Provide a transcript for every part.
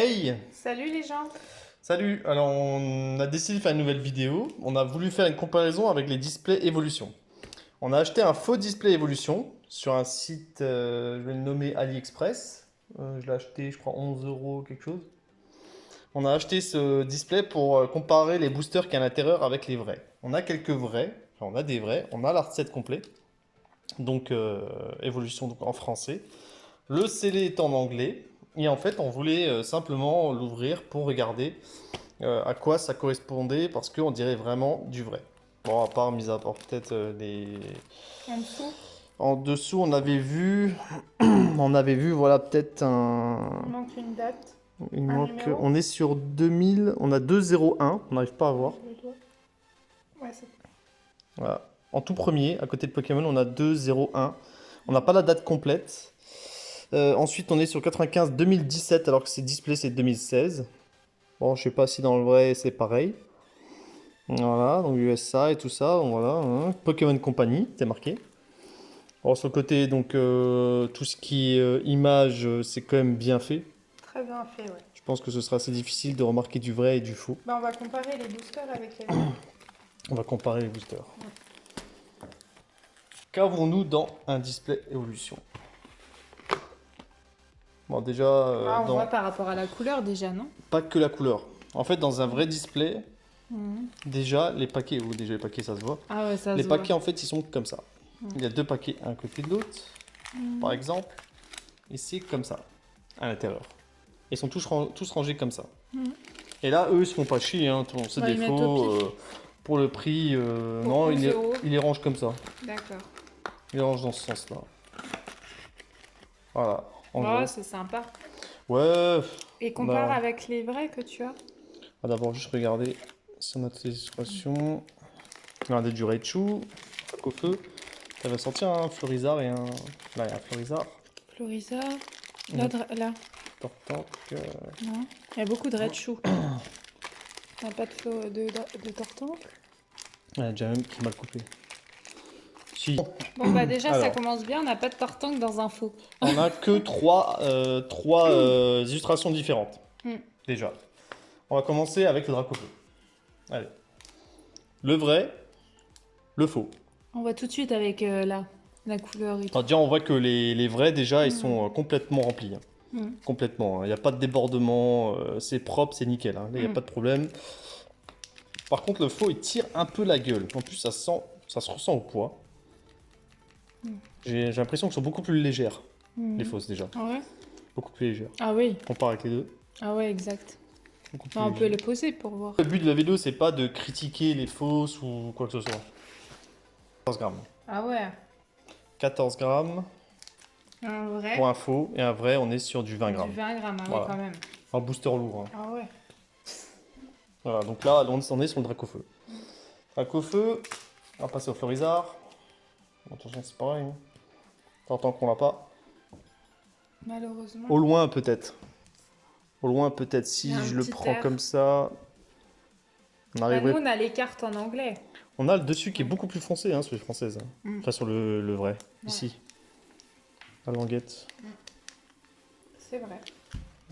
Hey! Salut les gens. Salut! Alors on a décidé de faire une nouvelle vidéo. On a voulu faire une comparaison avec les displays Evolution. On a acheté un faux display Evolution sur un site, je vais le nommer AliExpress. Je l'ai acheté, je crois, 11 euros quelque chose. On a acheté ce display pour comparer les boosters qu'il y a à l'intérieur avec les vrais. On a quelques vrais, enfin on a des vrais, on a l'art set complet. Donc Evolution donc, en français. Le scellé est en anglais. Et en fait, on voulait simplement l'ouvrir pour regarder à quoi ça correspondait parce qu'on dirait vraiment du vrai. Bon, à part, mis à part peut-être les... En dessous, En dessous, on avait vu, voilà, peut-être un... il manque une date. Il Un manque... numéro. On est sur 2000, on a 201, on n'arrive pas à voir. Le doigt. Ouais, c'est Voilà. En tout premier, à côté de Pokémon, on a 201. On n'a pas la date complète. Ensuite, on est sur 95 2017, alors que c'est display, c'est 2016. Bon, je sais pas si dans le vrai c'est pareil. Voilà, donc USA et tout ça, donc voilà, hein. Pokémon Company, c'est marqué. Alors sur le côté, donc tout ce qui est image, c'est quand même bien fait. très bien fait, ouais. Je pense que ce sera assez difficile de remarquer du vrai et du faux. Bah, on va comparer les boosters avec les... On va comparer les boosters. Qu'avons-nous dans un display Evolution? Bon, déjà, Ah, on voit par rapport à la couleur déjà, non? pas que la couleur. En fait, dans un vrai display, Mhm. déjà les paquets, ou déjà les paquets, ça se voit. Ah ouais, ça Les se voit. paquets, en fait, ils sont comme ça. Il y a deux paquets un côté de l'autre, par exemple. Ici, comme ça, à l'intérieur. Ils sont tous rangés comme ça. Mhm. Et là, eux, ils se font pas chier, hein. C'est Ouais, des ils mettent au faux. pif. Pour le prix, Pour non, 11 euros. ils les rangent comme ça. D'accord. Ils les rangent dans ce sens-là. Voilà. En Oh, gros. c'est sympa. Ouais. Et compare Bah. avec les vrais que tu as. On va d'abord juste regarder sur notre illustration. Regardez du Raichu, au feu. Ça va sortir un Florizard et un. Là, il y a un Florizard. Florisa. Là, là. Tortank. Non. Il y a beaucoup de Raichu. T'as pas de Tortank? Il y a déjà même qui m'a coupé. Si. Bon, bah déjà, ça Alors. commence bien. On n'a pas de Tortank dans un faux. On a que trois illustrations différentes. Mm. Déjà. On va commencer avec le Dracofeu. Allez. Le vrai, le faux. On voit tout de suite avec la couleur et tout. Alors déjà, on voit que les vrais, déjà, ils sont complètement remplis. Hein. Mm. Complètement. Il n'y a pas de débordement. C'est propre, c'est nickel. Hein. Là, il n'y a pas de problème. Par contre, le faux, il tire un peu la gueule. En plus, ça se ressent au poids. J'ai l'impression qu'elles sont beaucoup plus légères, les fausses, déjà. Ah ouais? Beaucoup plus légères. Ah oui. Comparé avec les deux. Ah ouais, exact. Beaucoup plus Bah, on peut légères. les poser pour voir. Le but de la vidéo, c'est pas de critiquer les fausses ou quoi que ce soit. 14 grammes. Ah ouais. 14 grammes Un vrai. pour un faux et un vrai, on est sur du 20 Du grammes. 20 grammes, ah Voilà. ouais, quand même. Un booster lourd. Hein. Ah ouais. Voilà, donc là, on est sur le Dracofeu. Dracofeu, on va passer au Florizard. Bon, attention, c'est pareil. Hein. Tant qu'on l'a pas. Malheureusement. Au loin, peut-être. Au loin, peut-être. Si Il y a un je le petit prends air. comme ça, on Bah, arriverait. nous, on a les cartes en anglais. On a le dessus qui est beaucoup plus foncé hein, sur les françaises. Hein. Enfin, sur le vrai. Ici. La languette. C'est vrai.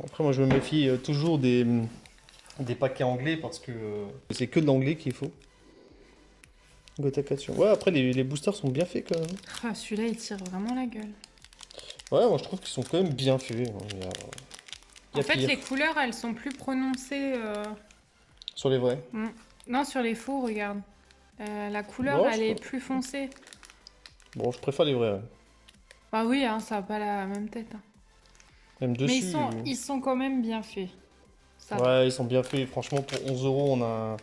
Après, moi, je me méfie toujours des paquets anglais parce que c'est que de l'anglais qu'il faut. Gotacation. Ouais, après, les boosters sont bien faits quand même. Ah, celui-là, il tire vraiment la gueule. Ouais, moi, je trouve qu'ils sont quand même bien faits. Il y a En fait, pire. les couleurs, elles sont plus prononcées. Sur les vrais. Non, sur les faux, regarde. La couleur, Ouais, elle je est crois. plus foncée. Bon, je préfère les vrais. Ouais. Bah oui, hein, ça n'a pas la même tête. Hein. Même dessus. Mais ils sont quand même bien faits. Ça va. Ouais, ils sont bien faits. Franchement, pour 11 euros, on a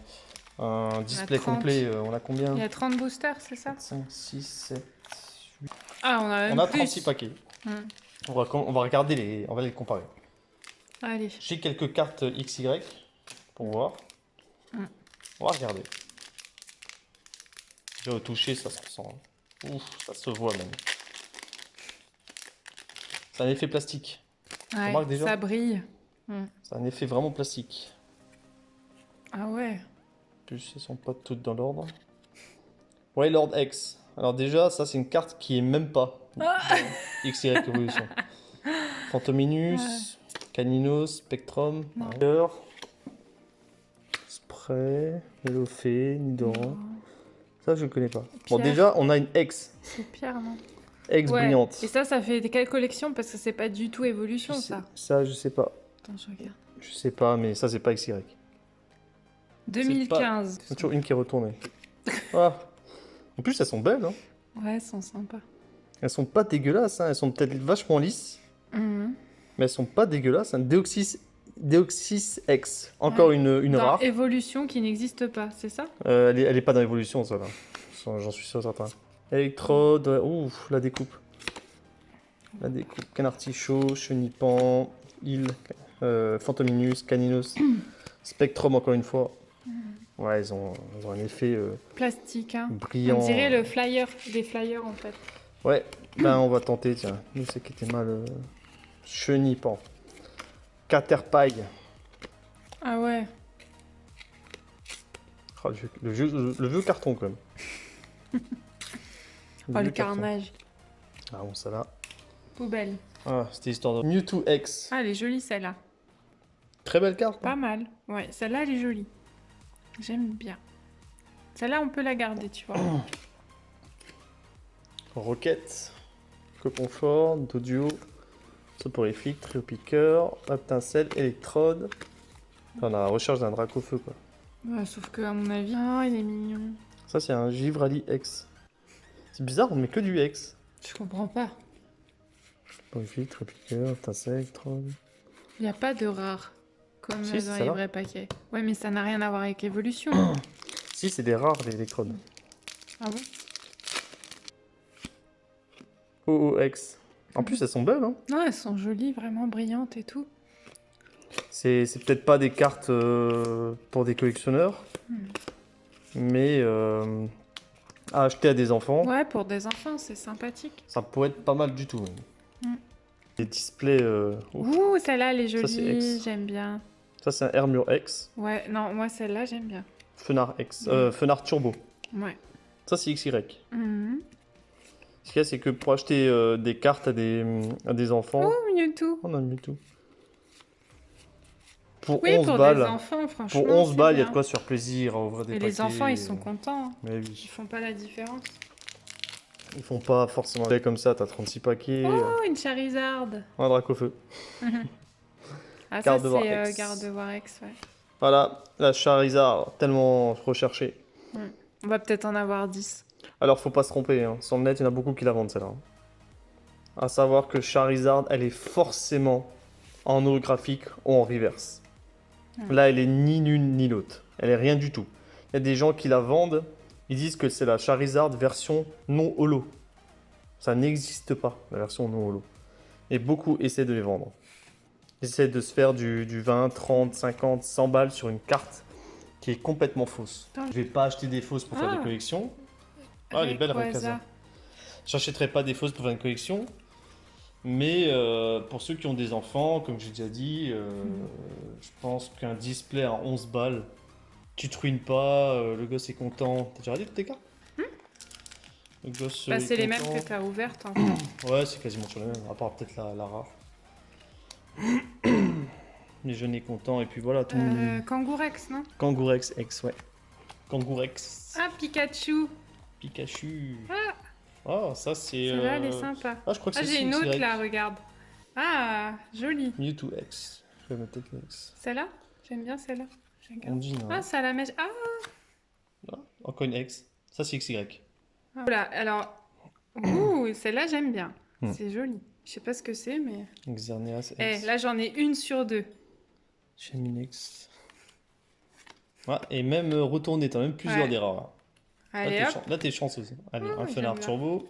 un display 30. complet. On a combien? Il y a 30 boosters, c'est ça? 5, 6, 7. Ah, on a même On a plus. 36 paquets. Hmm. On va regarder on va les comparer. Allez. J'ai quelques cartes XY pour voir. On va regarder. Déjà au toucher, ça se ressent. Hein. Ouf, ça se voit même. C'est un effet plastique. Ouais, remarques déjà ça brille. C'est un effet vraiment plastique. Ah ouais. En plus, elles sont pas toutes dans l'ordre. Ouais, Lord X. Alors déjà, ça c'est une carte qui est même pas XY Evolution. Phantominus. Canino, Spectrum, Non. Cœur, Spray, Melofée, Nidoran. Ça, je ne connais pas. Bon, Pierre. déjà, on a une ex. C'est Pierre, non? Ex Ouais. brillante. Et ça fait quelle collection? Parce que c'est pas du tout évolution, ça. Ça, je sais pas. Attends, je regarde. Je sais pas, mais ça, c'est pas XY. 2015. Il y a toujours une qui est retournée. Ah. En plus, elles sont belles. Hein. Ouais, elles sont sympas. Elles sont pas dégueulasses. Hein. Elles sont peut-être vachement lisses. Mhm. Mais elles sont pas dégueulasses. Un Deoxys X. Encore une Dans rare. évolution qui n'existe pas, c'est ça? Elle est pas dans l'évolution, ça là. J'en suis sûr certain. Électrode. Ouais. Ouf, la découpe. La découpe. Canartichaud, Chenipan, Île, Fantominus, Caninos, Spectrum encore une fois. Ouais, ils ont un effet Plastique, hein. brillant. On dirait le flyer, des flyers en fait. Ouais, ben on va tenter, tiens. Nous, c'est qui était mal. Chenipan. Caterpie. Ah ouais. Oh, le vieux carton quand même. Oh, le vieux carton. carnage. Ah bon, ça là. Poubelle. Ah, c'était histoire de Mewtwo X. Ah, elle est jolie celle-là. Très belle carte. Pas mal. Ouais, celle-là, elle est jolie. J'aime bien. Celle-là, on peut la garder, tu vois. Roquette. Coconfort, Dodio. Soporifique, Trio-Piqueur, Aptincelle, Électrode. Enfin, on a la recherche d'un Dracofeu quoi. Ouais, sauf que, à mon avis. Oh, il est mignon. Ça, c'est un Givrali X. C'est bizarre, on met que du X. Je comprends pas. Soporifique, Trio-Piqueur, Aptincelle, Électrode. Il n'y a pas de rare. Comme Si, dans c'est les ça. vrais paquets. Ouais, mais ça n'a rien à voir avec évolution. Si, c'est des rares, les électrodes. Ah bon? OOX. En plus, elles sont belles, hein. Non, elles sont jolies, vraiment brillantes et tout. C'est peut-être pas des cartes pour des collectionneurs, mais à acheter à des enfants, Ouais, pour des enfants, c'est sympathique. ça pourrait être pas mal du tout. Mm. Les displays, ouf. Ouh, celle-là, elle est Ça, c'est jolie, X. j'aime bien. Ça c'est un Hermure X, Ouais, non, moi, celle-là, j'aime bien. Fenard X, Fenard Turbo. Ouais. Ça c'est XY. Mhm. Ce qu'il y a, c'est que pour acheter des cartes à des enfants, Oh, Mewtwo. on a mis tout. Pour Oui, 11 pour balles, des enfants, franchement. pour 11 c'est balles, il y a bien. de quoi se faire plaisir à ouvrir des Et paquets. les enfants, ils sont contents. Hein. Mais Ils oui, font pas la différence. ils font pas forcément comme ça, t'as 36 paquets, Oh, une Charizard. un Dracofeu. Ah, ça, Gardevoir c'est X. Gardevoir X, ouais. Voilà, la Charizard, tellement recherchée. On va peut-être en avoir 10. Alors, faut pas se tromper, hein. Sur le net, il y en a beaucoup qui la vendent, celle-là. À savoir que Charizard, elle est forcément en holographique ou en reverse. Là, elle est ni l'une ni l'autre. Elle est rien du tout. Il y a des gens qui la vendent, ils disent que c'est la Charizard version non holo. Ça n'existe pas, la version non holo. Et beaucoup essaient de les vendre. Ils essaient de se faire du 20, 30, 50, 100 balles sur une carte qui est complètement fausse. Attends. Je vais pas acheter des fausses pour faire Ah. des collections. Ah, elle est belle Rayquaza. J'achèterai pas des fausses pour faire une collection. Mais pour ceux qui ont des enfants, comme j'ai déjà dit, je pense qu'un display à 11 balles, tu te ruines pas, le gosse est content. T'as déjà regardé toutes tes cartes? Le gosse Bah, est c'est les mêmes content. que tu as ouvertes. En fait. Ouais, c'est quasiment sur les mêmes, à part peut-être la rare. Les jeunes est content, et puis voilà, tout le monde. Kangourex, non? Kangourex X, ouais. Kangourex. Ah, Pikachu. Pikachu. Oh, ça c'est. Celle-là, elle est sympa. Ah, je crois que Ah, c'est j'ai une autre XY. là, regarde. Ah, jolie. Mewtwo X. Je vais mettre X. Celle-là? J'aime bien celle-là. Je regarde. Ondine, Ah, ça la mèche. Ah, Ah, encore une X. Ça c'est XY. voilà. Alors, ouh, celle-là, j'aime bien. Hmm. C'est joli. Je sais pas ce que c'est, mais. Xerneas X. Eh, là, j'en ai une sur deux. Cheminex. Ouais, et même retourné, t'as même plusieurs Ouais. des rares. Allez, hop. Là, t'es chanceuse. Allez, Oh, un j'aime Fenard bien. Turbo.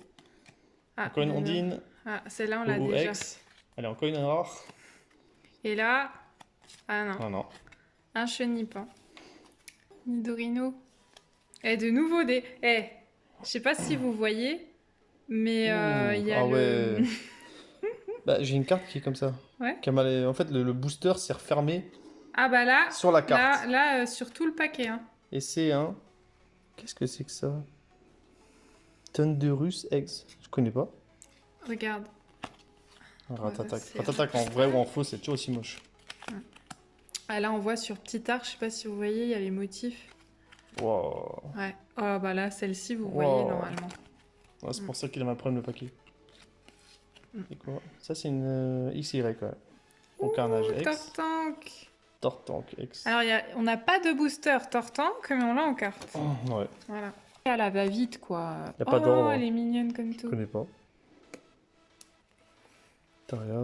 Ah, Encore une il y en a- Ondine. Ah, celle-là, on l'a déjà. OOX. Allez, encore une rare. Et là. Ah non, Ah non. un Chenipan. Nidorino. Et de nouveau des. Eh, je sais pas si vous voyez, mais il y a ah le. ouais. Bah, j'ai une carte qui est comme ça. Ouais. Qui a mal... En fait, le booster s'est refermé Ah bah là, sur la carte. là, sur tout le paquet. Hein. Et c'est un. Qu'est-ce que c'est que ça? Thunderus X. Je connais pas. Regarde. Ratatac. c'est Ratatac en vrai ou en faux, c'est toujours aussi moche. Ah, là, on voit sur Petit Art, je sais pas si vous voyez, il y a les motifs. Wow. Ouais. Oh, bah là, celle-ci, vous voyez Wow. normalement. Ouais, c'est pour ça qu'il a mal prendre le paquet. Mm. C'est quoi? Ça, c'est une XY, ouais. Au carnage X. Tortank. Tortank X. Alors, on n'a pas de booster Tortank, mais on l'a en carte. Oh, ouais, Voilà. Elle va vite, quoi. Y a pas d'ordre, hein. Elle est mignonne comme je tout. connais pas. Taria,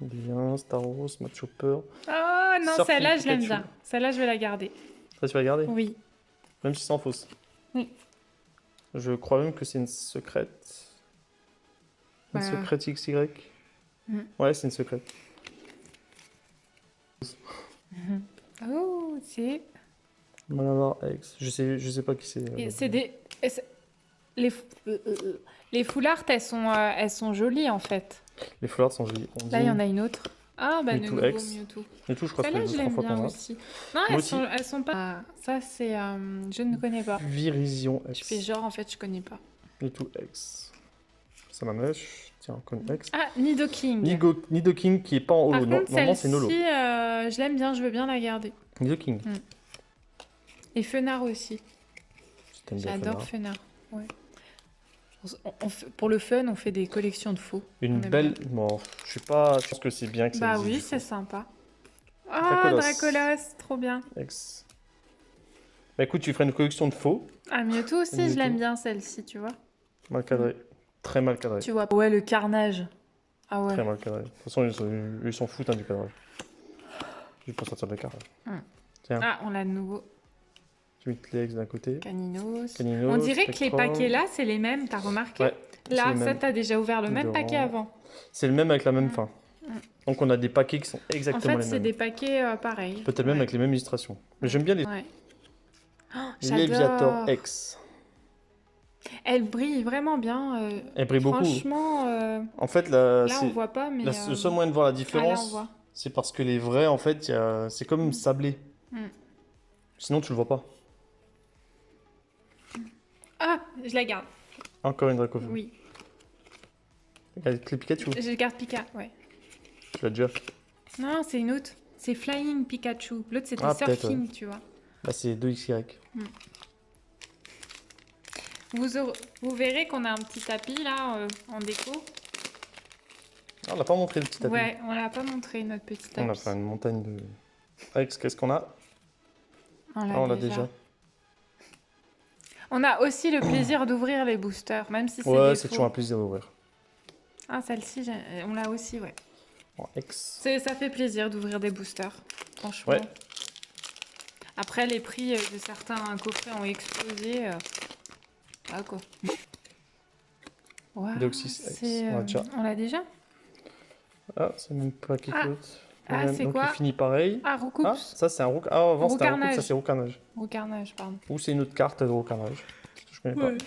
bien, Star Wars, Match Chopper. Oh non, Surfing celle-là, je l'aime Pikachu. bien. Celle-là, je vais la garder. Ça, tu vas garder? Oui. Même si c'est en fausse. Oui. Je crois même que c'est une secrète. Une Bah. secrète XY. Mm. Ouais, c'est une secrète. Oh, c'est... Malabar X. Je sais pas qui c'est. Et c'est des... et c'est- Les foulards, elles sont jolies, en fait. Les foulards sont jolis. On Là, dit il y en a une autre. Ah, bah, de Mewtwo nouveau X. Mewtwo. Mewtwo, je crois que Celle-là, c'est je la l'aime fois bien qu'on a. aussi. Non, Moi aussi. elles sont pas... Ah, ça, c'est... je ne connais pas. Virizion Je fais X. genre, en fait, je connais pas. Mewtwo X. Salamèche. Tiens, Con X. Ah, Nidoking. Nidoking qui est pas en Par holo. contre, Normalement, c'est Nolo. celle-ci, je l'aime bien, je veux bien la garder. Nidoking. Et Fenard aussi. T'aimes bien J'adore Fenard. Fenard. Ouais. Pour le fun, on fait des collections de faux. On Une aime belle. bien. Bon, je sais pas. Je pense que c'est bien que ça Bah existe oui, du c'est faux. sympa. Ah, Dracolos. Dracolos, trop bien. X. Bah écoute, tu ferais une collection de faux. Ah, Mewtwo aussi, Mewtwo. je l'aime bien celle-ci, tu vois. Mal cadré. Très mal cadré. Tu vois. Ouais, le carnage. Ah ouais. Très mal cadré. De toute façon, ils s'en foutent hein, du cadrage. Juste pour sortir de la carte. Tiens, Ah, on l'a de nouveau. tu mets les X d'un côté. Caninos. Caninos, On dirait que les Spectrum. paquets là, c'est les mêmes, t'as remarqué? Ouais, c'est Là, les ça, mêmes. t'as déjà ouvert le même Odorant. paquet avant. C'est le même avec la même fin. Donc on a des paquets qui sont En exactement fait, les c'est mêmes. des paquets pareils. Peut-être même Ouais. avec les mêmes illustrations. Mais j'aime bien les Ouais. Oh, Léviator j'adore. X. Elle brille vraiment bien. Elle brille beaucoup. Franchement, En fait, là, on voit pas, mais... le seul moyen de voir la ah, là, on différence, voit. c'est parce que les vrais, en fait, c'est comme sablé. Mm. Sinon, tu le vois pas. Ah, je la garde. Encore une Dracovium. Oui. Avec les Pikachu. Je garde Pika, ouais. Tu l'as déjà. Non, c'est une autre. C'est Flying Pikachu. L'autre, c'était Ah, peut-être, Surfing, tu vois. Là, c'est 2XY. Vous verrez qu'on a un petit tapis, là, en déco. Ah, on l'a pas montré le petit tapis. Ouais, on l'a pas montré, notre petit tapis. On a fait une montagne de... Alex, qu'est-ce qu'on a? On l'a déjà. On a aussi le plaisir d'ouvrir les boosters, même si c'est Ouais, des c'est faux. toujours un plaisir d'ouvrir. Ah, celle-ci, on l'a aussi, ouais. En X. Ça fait plaisir d'ouvrir des boosters, franchement. Ouais. Après, les prix de certains coffrets ont explosé. Ah, quoi. Wow, Deoxys X, on l'a déjà. on l'a déjà? Ah, c'est même pas quelque Ah. chose. Ah, c'est Donc quoi? il finit pareil. Ah, Roucoups. Ah, ça c'est un rook. Ah, avant c'était un rook, Roucarnage. ça c'est roucarnage. Roucarnage, pardon. Ou c'est une autre carte de roucarnage. Je connais Ouais. pas.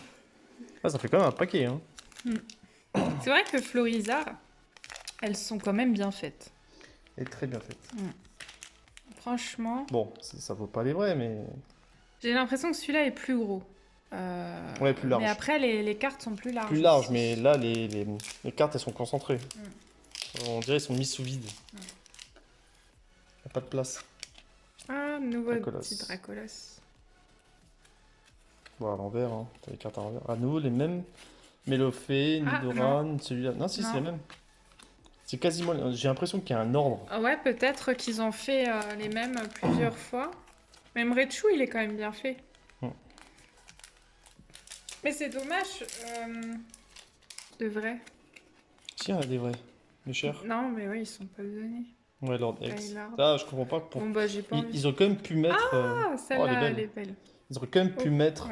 Ah, ça fait quand même un paquet, hein. C'est vrai que Florizard, elles sont quand même bien faites. Elle est très bien faite. Franchement, Bon, ça vaut pas les vrais, mais. j'ai l'impression que celui-là est plus gros. Ouais, plus large. Mais après, les cartes sont plus larges. Plus large, mais là les cartes elles sont concentrées. On dirait qu'elles sont mises sous vide. Y a pas de place. Ah, nouveau Dracolos. petit Dracolos. Bon, à l'envers, hein. T'as les cartes à l'envers. À nouveau les mêmes. Mélophée, Ah, Nidoran, celui-là. Non, si, Non. c'est les mêmes. C'est quasiment. J'ai l'impression qu'il y a un ordre. Ah ouais, peut-être qu'ils ont fait les mêmes plusieurs fois. Même Raichu, il est quand même bien fait. Mais c'est dommage. De vrai. Si, il y en a des vrais. Les chers. Non, mais oui, ils sont pas donnés. Ouais, Lord X. Skylord. Là, je comprends pas. Bon, bah, j'ai pas envie. Ils ont quand même pu mettre. Ah, celle-là, elle est elle belle. est belle. Ils auraient quand même pu Oh, mettre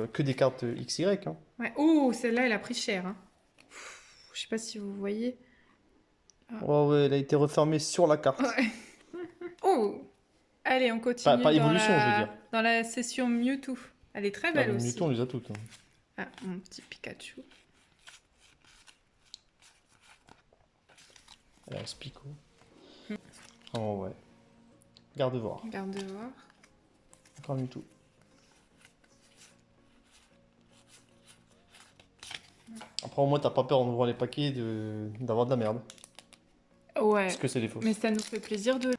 ouais. que des cartes XY. Hein. Ouais. Oh, celle-là, elle a pris cher. Hein. Je sais pas si vous voyez. Oh, ouais, elle a été refermée sur la carte. Ouais. Oh, allez, on continue Pas dans évolution, je veux la... dire. dans la session Mewtwo. Elle est très Ah, belle les aussi. Mewtwo, on les a toutes. Hein. Ah, mon petit Pikachu. Elle a Spico. Oh, ouais. Garde voir. Regarde de voir. Encore Mewtwo. Après, au moins, t'as pas peur en ouvrant les paquets d'avoir de la merde. Ouais. Parce que c'est des fausses. Mais ça nous fait plaisir de...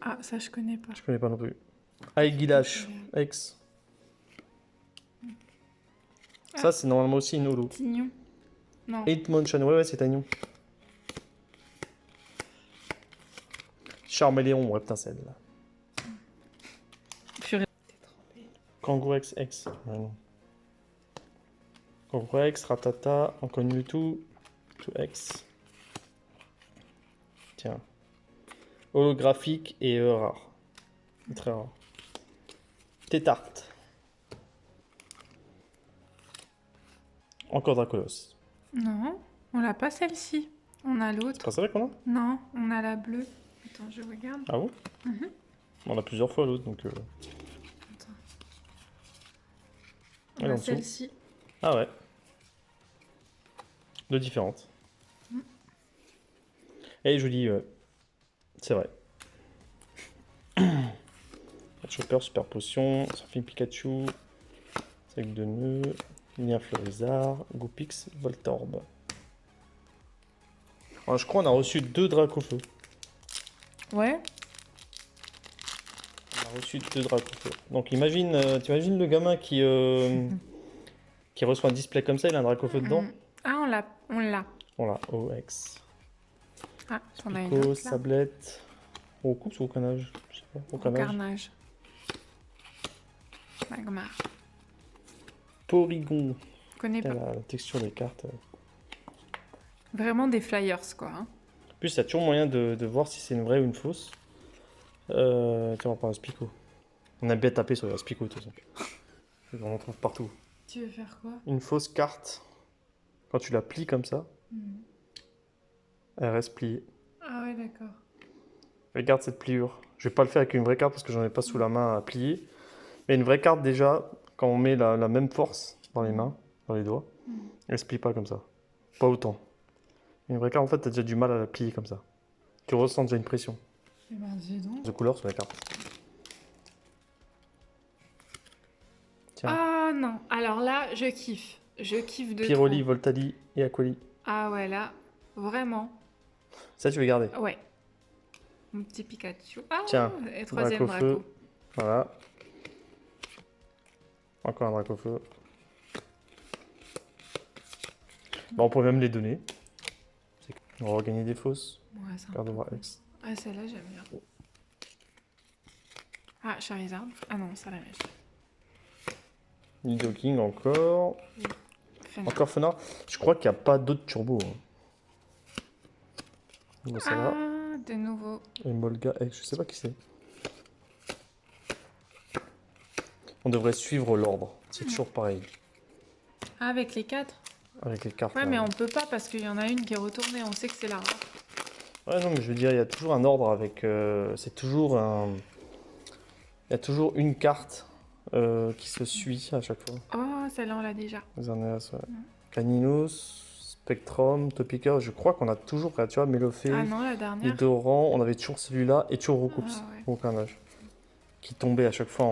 Ah, ça je connais pas. Je connais pas non plus. Aiguilache X. Ah. Ça, c'est normalement aussi une holo. Tignon. Non. 8 Motion, ouais, c'est Tagnon. Charméléon, ouais, putain, celle-là. Purée. Kangoo X. Ouais, non. Kangoo X, Ratata, Inconnu tout. Tout X. Tiens. Holographique et rare. C'est très rare. Tétarte. Encore Dracolos. Non, on l'a pas celle-ci. On a l'autre. C'est vrai qu'on a? Non, on a la bleue. Attends, je regarde. Ah bon? On a plusieurs fois l'autre, donc... Attends. Elle On est en a dessous. celle-ci. Ah ouais. Deux différentes. Et jolie, c'est vrai. Chopper, Super Potion, Surfing Pikachu, Sac de nœuds, Lien Florizard, Goopix, Voltorb. Alors, je crois qu'on a reçu 2 Dracofeu. Ouais. On a reçu 2 Dracofeu. Donc imagine, t'imagines le gamin qui reçoit un display comme ça, il a un Dracofeu dedans. Ah, on l'a. Voilà, OX. Ah, on a une Pico, autre là. Sablette. Au coupe ou au canage? Je sais pas. Au canage. Carnage. Magmar. Porygon. Je connais Putain, pas. la texture des cartes. Vraiment des flyers quoi. Hein. En plus, il y a toujours moyen de voir si c'est une vraie ou une fausse. Tiens, on va prendre un Spico. On a bien tapé sur les Spico, de toute façon. On en trouve partout. Tu veux faire quoi? Une fausse carte, quand tu la plies comme ça, elle reste pliée. Ah ouais, d'accord. Regarde cette pliure. Je vais pas le faire avec une vraie carte parce que j'en ai pas sous la main à plier. Mais une vraie carte, déjà, quand on met la même force dans les mains, dans les doigts, elle se plie pas comme ça. Pas autant. Une vraie carte, en fait, t'as déjà du mal à la plier comme ça. Tu ressens déjà une pression Eh ben, dis donc. de couleur sur la carte. Tiens. Ah non, alors là, je kiffe. Je kiffe de Pyroli, trop. Voltali et Aquali. Ah ouais, là, vraiment. Ça, tu veux garder. Ouais. Mon petit Pikachu. Ah, Tiens, et troisième Dracofeu. Draco. Voilà. Encore un Dracofeu. Bon, on pourrait même les donner. On va regagner des fausses. Ouais, c'est un Garde peu voir cool. X. Ah, celle-là, j'aime bien. Ah, Charizard. Ah non, ça la mèche. Nidoking encore. Fenrir. Encore Fenard. Je crois qu'il n'y a pas d'autres turbos. Hein. Bon, ça va. Ah, de nouveau. Et Molga, je sais pas qui c'est. On devrait suivre l'ordre. C'est toujours pareil. Ah, avec les 4. Avec les cartes. Ouais, là. mais on peut pas parce qu'il y en a une qui est retournée. On sait que c'est la rare. Ouais, non, mais je veux dire, il y a toujours un ordre avec. C'est toujours un. Il y a toujours une carte qui se suit à chaque fois. Oh, celle-là, on l'a déjà. Xerneas, ouais. Caninos, Spectrum, Topica. Je crois qu'on a toujours, tu vois, Mélofée, Ah non, la dernière. Nidoran. On avait toujours celui-là et toujours Roucoups Ah ouais. au carnage. Qui tombait à chaque fois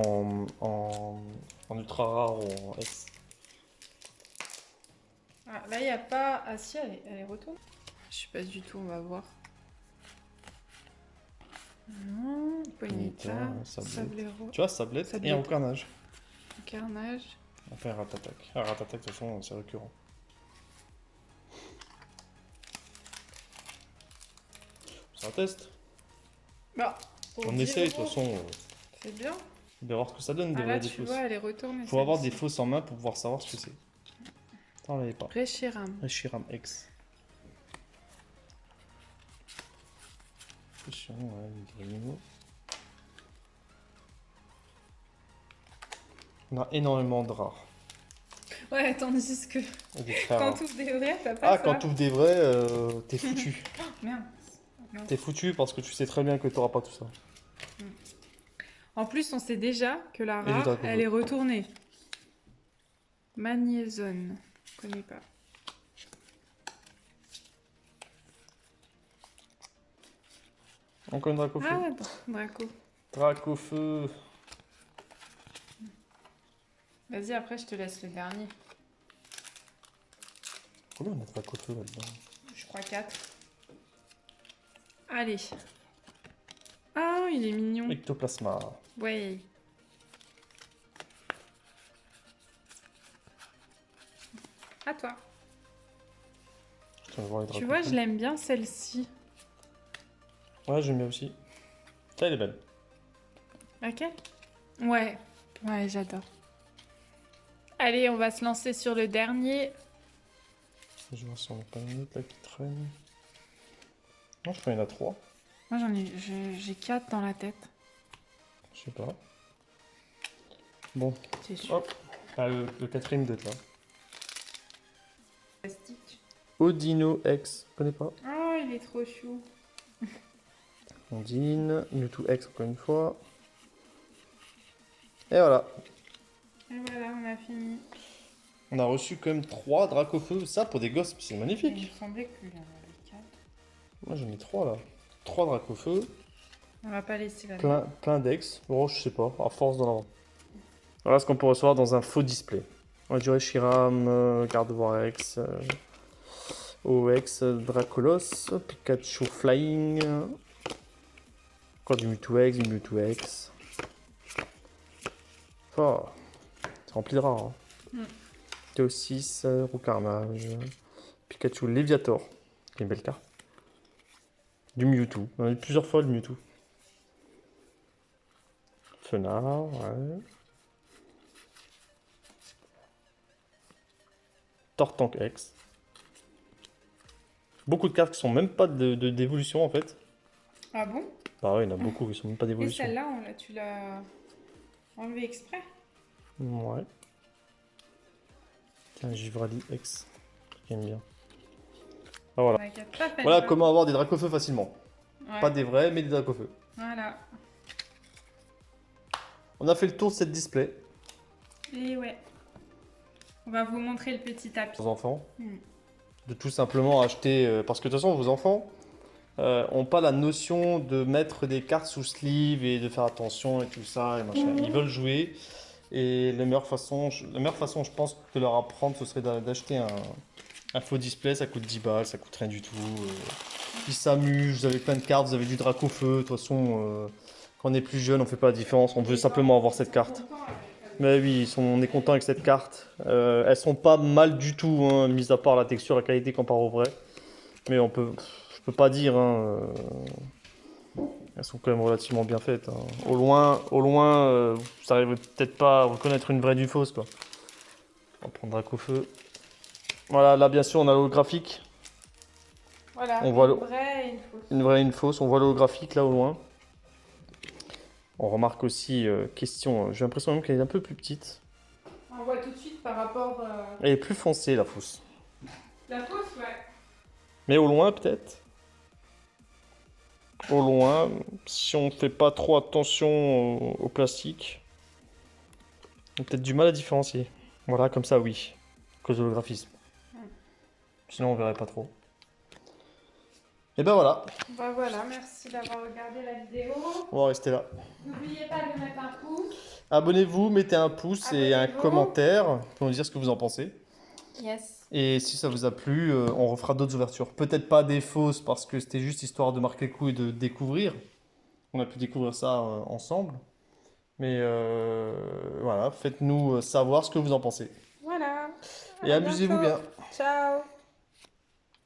en ultra rare ou en S. Ah, là, il n'y a pas... Ah si, elle est retournée. Je sais pas du tout, on va voir. Non, Ponyta, Sablette. Sablero, Tu vois, Sablette et Sablette. en carnage. Carnage. Enfin, Ratatak. Ah, Ratatak, de toute façon, c'est récurrent. C'est un test. Bah, On essaye, de toute façon. C'est bien. On va voir ce que ça donne, des Ah vraies là, et des tu fausses. vois, elle est retournée. Faut avoir des celle-ci. fausses en main pour pouvoir savoir ce que c'est. Ça, on l'avait pas. Reshiram. Reshiram X. Reshiram, ouais, Nidorino. On a énormément de rares. Ouais, tandis que Et des très quand rares. tu ouvres des vrais, t'as pas Ah, ça. quand tu ouvres des vrais, t'es foutu. Merde. T'es foutu parce que tu sais très bien que t'auras pas tout ça. En plus, on sait déjà que la Et du rare, Draco. elle est retournée. Magnézone. Je connais pas. Encore une Dracofeu. Ah, Draco. Dracofeu. Vas-y, après, je te laisse le dernier. Combien on a de Dracofeu là-dedans? Je crois 4. Allez. Ah, il est mignon. Ectoplasma. Ouais. À toi. Tiens, on va voir les Tu vois, Dracofeu. je l'aime bien celle-ci. Ouais, j'aime bien aussi. Ça, elle est belle. Laquelle? Ouais. Ouais, j'adore. Allez, on va se lancer sur le dernier. Je vois si on n'a pas une autre là qui traîne. Non, je crois qu'il y en a 3. Moi, j'ai 4 dans la tête. Je sais pas. Bon, C'est sûr. hop. Ah, le quatrième doit être là. Plastique. Odino X. Je connais pas. Oh, il est trop chou. Ondine. Mewtwo X encore une fois. Et voilà. Et voilà, on a fini. On a reçu quand même 3 Dracofeu. Ça, pour des gosses, c'est Il magnifique. me semblait qu'il y en avait 4. Moi, j'en ai 3 là. 3 Dracofeu. On va pas laisser la Plein d'ex. Oh, je sais pas. À force d'en avoir. Voilà ce qu'on peut recevoir dans un faux display. On va durer Shiram, Gardevoir X, OX, Dracolos, Pikachu Flying. Encore du Mewtwo X, du Mewtwo X. Oh, c'est rempli de rares. Hein. Mm. Théo6, Roucarnage, Pikachu Léviator, qui est une belle carte. Du Mewtwo, on a eu plusieurs fois le Mewtwo. Fenard, ouais. Tortank X. Beaucoup de cartes qui sont même pas d'évolution en fait. Ah bon? Bah ouais, il y en a beaucoup qui sont même pas Et d'évolution. celle-là, tu l'as enlevée exprès? Ouais. Tiens, Givrali X. J'aime bien. Ah, voilà. Ouais, 4. Pas Voilà peine, comment avoir des Dracofeu facilement. ouais. Pas des vrais, mais des Dracofeu. Voilà. On a fait le tour de cette display Et ouais. On va vous montrer le petit tapis. aux enfants. Mm. De tout simplement acheter. Parce que de toute façon, vos enfants ont pas la notion de mettre des cartes sous sleeve et de faire attention et tout ça. Et machin. Ils veulent jouer. Et la meilleure façon, je pense, de leur apprendre, ce serait d'acheter un faux display. Ça coûte 10 balles, ça coûte rien du tout. Ils s'amusent, vous avez plein de cartes, vous avez du Dracofeu. De toute façon, quand on est plus jeune, on fait pas la différence. On veut simplement avoir cette carte. Mais oui, on est content avec cette carte. Elles sont pas mal du tout, hein, mis à part la texture, la qualité comparée au vrai. Mais je peux pas dire. Hein, elles sont quand même relativement bien faites. Hein. Au loin, vous n'arrivez peut-être pas à reconnaître une vraie du fausse, quoi. On va prendre Dracofeu. Voilà, là bien sûr on a l'holographique. Voilà, On voit une le- vraie et une fausse. Une vraie et une fausse. On voit l'holographique là au loin. On remarque aussi, j'ai l'impression même qu'elle est un peu plus petite. On voit tout de suite par rapport... Elle est plus foncée la fausse. La fausse, ouais. Mais au loin peut-être. Au loin, si on ne fait pas trop attention au plastique, on a peut-être du mal à différencier. Voilà, comme ça oui. À cause de l'holographisme. Sinon on verrait pas trop. Et ben voilà, Bah voilà, merci d'avoir regardé la vidéo. on va rester là. N'oubliez pas de mettre un pouce. Abonnez-vous, mettez un pouce et un Abonnez-vous. commentaire pour nous dire ce que vous en pensez. Yes. Et si ça vous a plu, on refera d'autres ouvertures. Peut-être pas des fausses parce que c'était juste histoire de marquer le coup et de découvrir. On a pu découvrir ça ensemble. Mais voilà, faites-nous savoir ce que vous en pensez. Voilà. Et À amusez-vous bientôt. bien. Ciao.